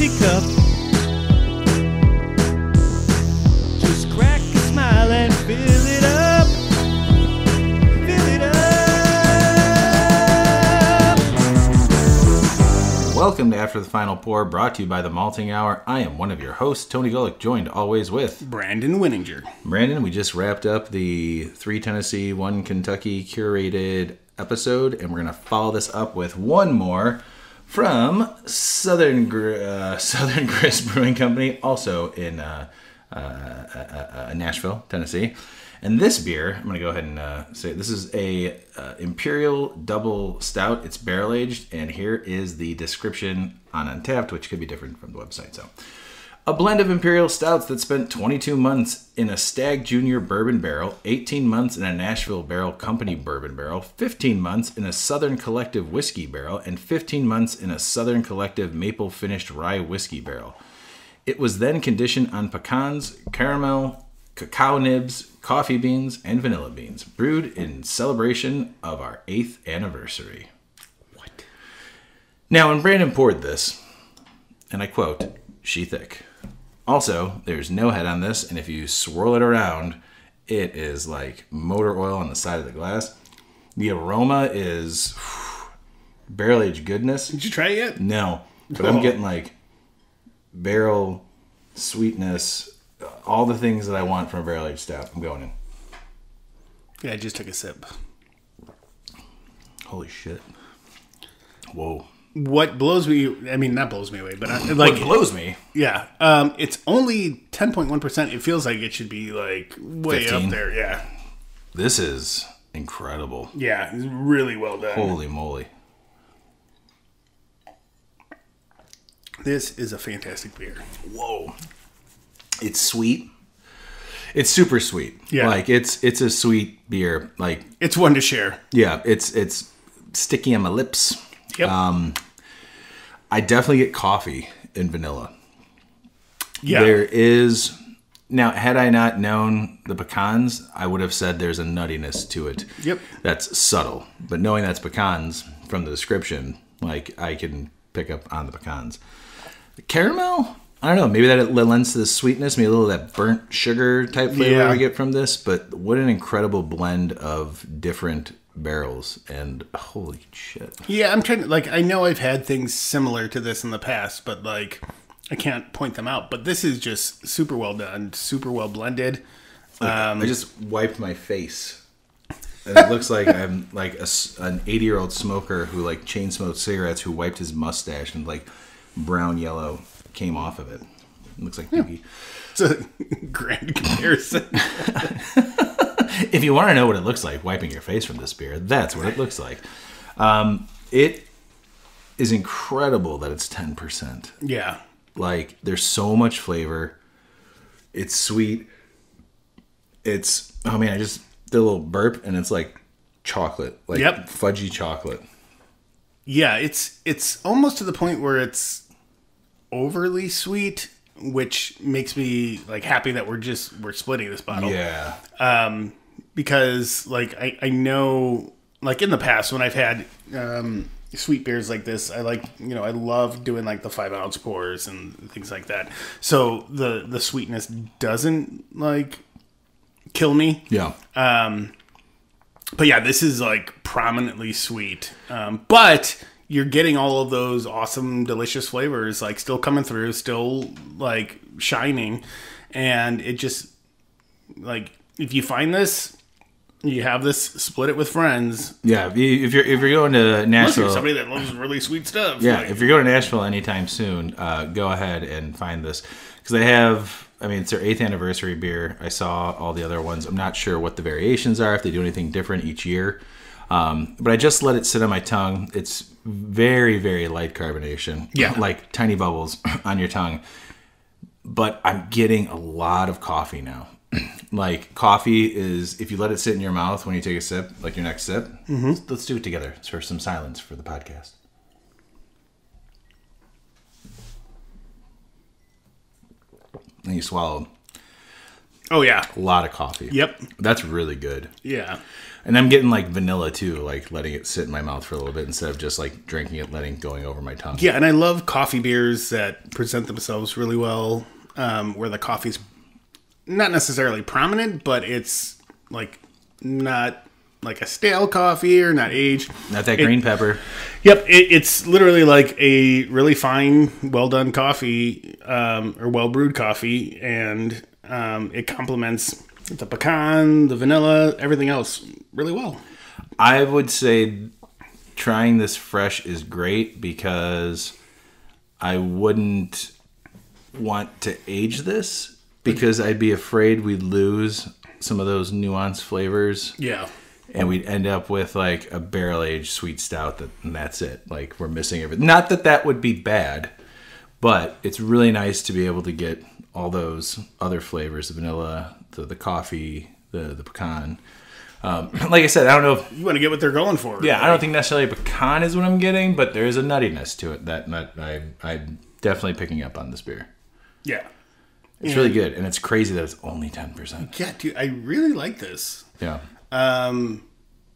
Tennessee cup. Just crack a smile and fill it up. Fill it up. Welcome to After the Final Pour, brought to you by the Malting Hour. I am one of your hosts, Tony Golick, joined always with Brandon Winninger. Brandon. We just wrapped up the 3 Tennessee, 1 Kentucky curated episode, and we're going to follow this up with one more from Southern Grist Brewing Company, also in Nashville, Tennessee. And this beer, I'm going to go ahead and say this is a Imperial Double Stout. It's barrel aged, and here is the description on Untappd, which could be different from the website. So, a blend of Imperial Stouts that spent 22 months in a Stagg Jr. bourbon barrel, 18 months in a Nashville Barrel Company bourbon barrel, 15 months in a Southern Collective whiskey barrel, and 15 months in a Southern Collective maple finished rye whiskey barrel. It was then conditioned on pecans, caramel, cacao nibs, coffee beans, and vanilla beans, brewed in celebration of our 8th anniversary. What? Now, when Brandon poured this, and I quote, "She thick." Also, there's no head on this, and if you swirl it around, it is like motor oil on the side of the glass. The aroma is barrel-aged goodness. Did you try it yet? No, but I'm getting like barrel sweetness, all the things that I want from a barrel-aged stout. I'm going in. Yeah, I just took a sip. Holy shit. Whoa. What blows me, I mean, not blows me away, but What blows me? Yeah. It's only 10.1%. It feels like it should be like way 15. up there. Yeah. This is incredible. Yeah. It's really well done. Holy moly. This is a fantastic beer. Whoa. It's sweet. It's super sweet. Yeah. Like it's a sweet beer. Like It's one to share. yeah, it's sticky on my lips. Yep. I definitely get coffee and vanilla. Yeah. There is now, had I not known the pecans, I would have said there's a nuttiness to it. Yep. That's subtle. But knowing that's pecans from the description, like I can pick up on the pecans. The caramel, I don't know, maybe that it lends to the sweetness, maybe a little of that burnt sugar type flavor I get from this, but what an incredible blend of different barrels, and holy shit. Yeah, I'm trying to, like, I know I've had things similar to this in the past, but, like, I can't point them out. But this is just super well done, super well blended. I just wiped my face. And it looks like I'm like an 80-year-old smoker who, like, chain smoked cigarettes, who wiped his mustache and, like, brown yellow came off of it. It looks like Piggy. It's a grand comparison. If you want to know what it looks like wiping your face from this beer, that's what it looks like. It is incredible that it's 10%. Yeah. Like, there's so much flavor. It's sweet. It's, oh man, I just did a little burp, and it's like chocolate. Like fudgy chocolate. Yeah, it's almost to the point where it's overly sweet, which makes me like happy that we're splitting this bottle. Yeah. Because like I know, like in the past when I've had sweet beers like this, I love doing like the 5-ounce pours and things like that. So the sweetness doesn't like kill me. Yeah. But yeah, this is like prominently sweet. But you're getting all of those awesome, delicious flavors like still coming through, still like shining, and it just like if you find this. You have this, split it with friends. Yeah, if you're going to Nashville, you're somebody that loves really sweet stuff. Yeah, if you're going to Nashville anytime soon, go ahead and find this because they have. I mean, it's their 8th anniversary beer. I saw all the other ones. I'm not sure what the variations are, if they do anything different each year. But I just let it sit on my tongue. It's very, very light carbonation. Yeah, like tiny bubbles on your tongue. But I'm getting a lot of coffee now. Like, coffee is, if you let it sit in your mouth when you take a sip, like your next sip, let's do it together. It's for some silence for the podcast. And you swallow. Oh, yeah. A lot of coffee. Yep. That's really good. Yeah. And I'm getting like vanilla too, like letting it sit in my mouth for a little bit instead of just like drinking it, going over my tongue. Yeah, and I love coffee beers that present themselves really well, where the coffee's not necessarily prominent, but it's like not like a stale coffee or not aged. Not that green pepper. Yep, it's literally like a really fine, well done coffee, or well brewed coffee, and it complements the pecan, the vanilla, everything else really well. I would say trying this fresh is great because I wouldn't want to age this because I'd be afraid we'd lose some of those nuanced flavors. Yeah. And we'd end up with like a barrel-aged sweet stout and that's it. Like we're missing everything. Not that that would be bad, but it's really nice to be able to get all those other flavors, the vanilla, the coffee, the pecan. Like I said, I don't know if... You want to get what they're going for. Yeah, I don't think necessarily pecan is what I'm getting, but there is a nuttiness to it that I'm definitely picking up on this beer. Yeah. It's really good, and it's crazy that it's only 10%. Yeah, dude, I really like this. Yeah. I'm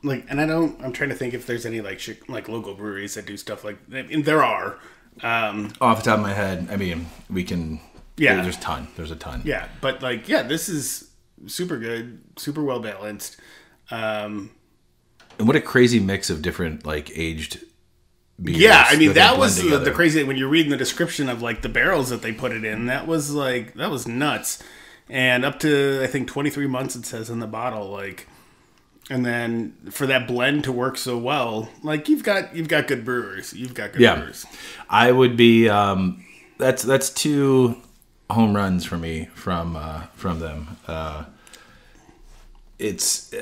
trying to think if there's any like local breweries that do stuff like that. And there are. Off the top of my head, I mean, we can... Yeah. There's a ton. Yeah, but this is super good, super well balanced. And what a crazy mix of different like aged beers. Yeah, I mean that they was blend together. the crazy when you're reading the description of like the barrels that they put it in. That was nuts. And up to I think 23 months it says in the bottle, like, and then for that blend to work so well, like you've got good brewers. You've got good brewers. I would be that's 2 home runs for me from them. It's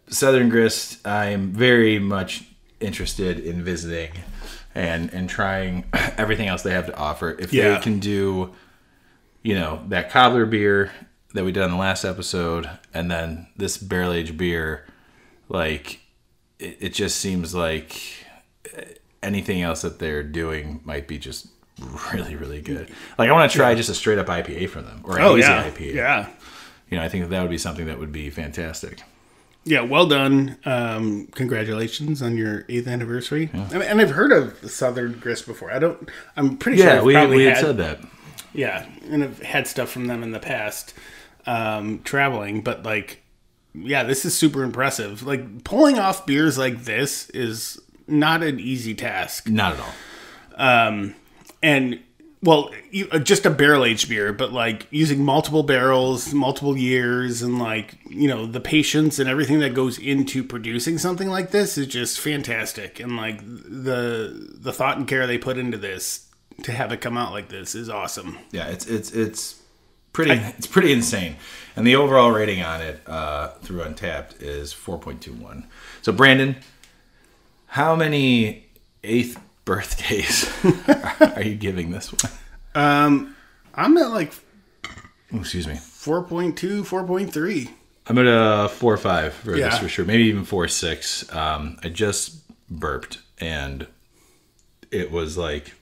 Southern Grist. I'm very much interested in visiting and trying everything else they have to offer. If they can do, that cobbler beer that we did on the last episode, and then this barrel aged beer, like it just seems like anything else that they're doing might be just really, really good. Like I want to try just a straight up IPA from them or a hazy IPA. Yeah. I think that would be something that would be fantastic. Yeah, well done. Congratulations on your 8th anniversary. Yeah. And I've heard of Southern Grist before. I'm pretty sure I've we probably had said that. Yeah, and I've had stuff from them in the past, traveling. But this is super impressive. Like pulling off beers like this is not an easy task. Not at all. And well, just a barrel-aged beer, but like using multiple barrels, multiple years, and the patience and everything that goes into producing something like this is just fantastic. And like the thought and care they put into this to have it come out like this is awesome. Yeah, it's pretty insane. And the overall rating on it through Untapped is 4.21. So Brandon, how many 8th birthdays are you giving this one? I'm at like 4.2, 4.3. I'm at a 4.5 for this for sure. Maybe even 4.6. I just burped and it was like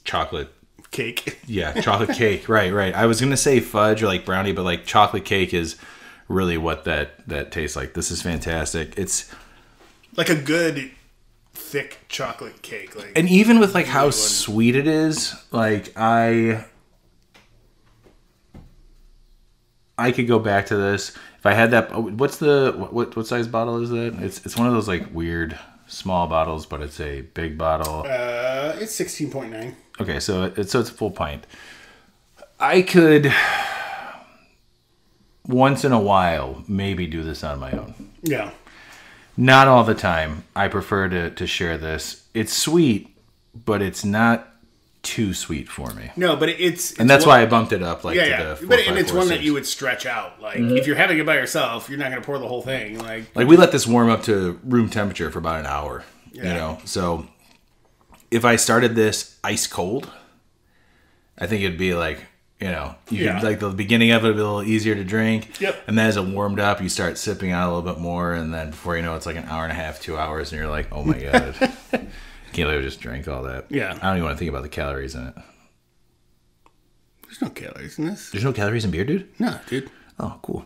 chocolate cake. Yeah, chocolate cake. Right. I was gonna say fudge or like brownie, but like chocolate cake is really what that tastes like. This is fantastic. It's like a good thick chocolate cake, and even with like how sweet it is, like I could go back to this if I had that. What size bottle is that? It's one of those like weird small bottles, but it's a big bottle. It's 16.9. Okay, so it's a full pint. I could once in a while maybe do this on my own. Yeah. Not all the time. I prefer to share this. It's sweet, but it's not too sweet for me. No, but it's and that's why I bumped it up to the 4, but 5, it's 4, one 6. that you would stretch out. Like if you're having it by yourself, you're not going to pour the whole thing. Like we let this warm up to room temperature for about an hour. Yeah. So if I started this ice cold, I think it'd be like. Could, like the beginning of it would be a little easier to drink. Yep. And then as it warmed up, you start sipping on a little bit more. And then before you know it's like an hour and a half, 2 hours. And you're like, oh my God. Can't believe I just drank all that. Yeah. I don't even want to think about the calories in it. There's no calories in this. There's no calories in beer, dude? No, dude. Oh, cool.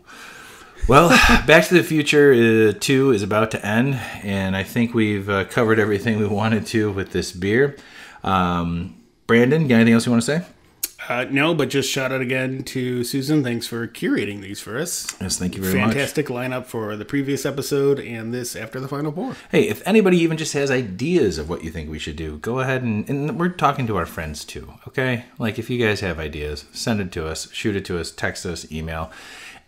Well, Back to the Future 2 is about to end, and I think we've covered everything we wanted to with this beer. Brandon, got anything else you want to say? No, but just shout out again to Susan. Thanks for curating these for us. Yes, thank you very much. Fantastic lineup for the previous episode and this after the final pour. Hey, if anybody even just has ideas of what you think we should do, go ahead and we're talking to our friends too, okay? Like if you guys have ideas, send it to us, shoot it to us, text us, email.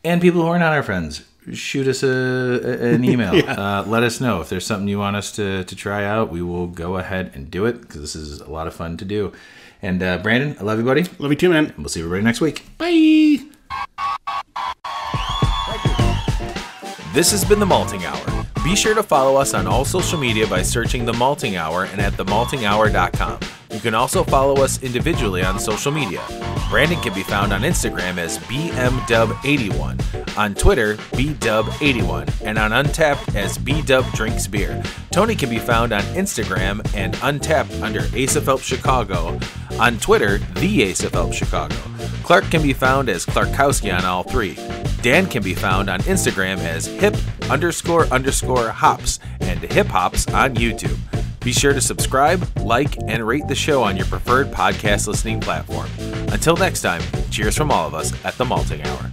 And people who are not our friends, shoot us an email. Yeah. Let us know if there's something you want us to try out. We will go ahead and do it because this is a lot of fun to do. And Brandon, I love you, buddy. Love you too, man. And we'll see everybody next week. Bye. This has been The Malting Hour. Be sure to follow us on all social media by searching The Malting Hour and at themaltinghour.com. You can also follow us individually on social media. Brandon can be found on Instagram as BMDub81, on Twitter, BDub81, and on Untapped as BDubDrinksBeer. Tony can be found on Instagram and Untapped under Ace of Help Chicago, on Twitter, The Ace of Help Chicago. Clark can be found as Clarkowski on all three. Dan can be found on Instagram as hip__hops and hip hops on YouTube. Be sure to subscribe, like, and rate the show on your preferred podcast listening platform. Until next time, cheers from all of us at The Malting Hour.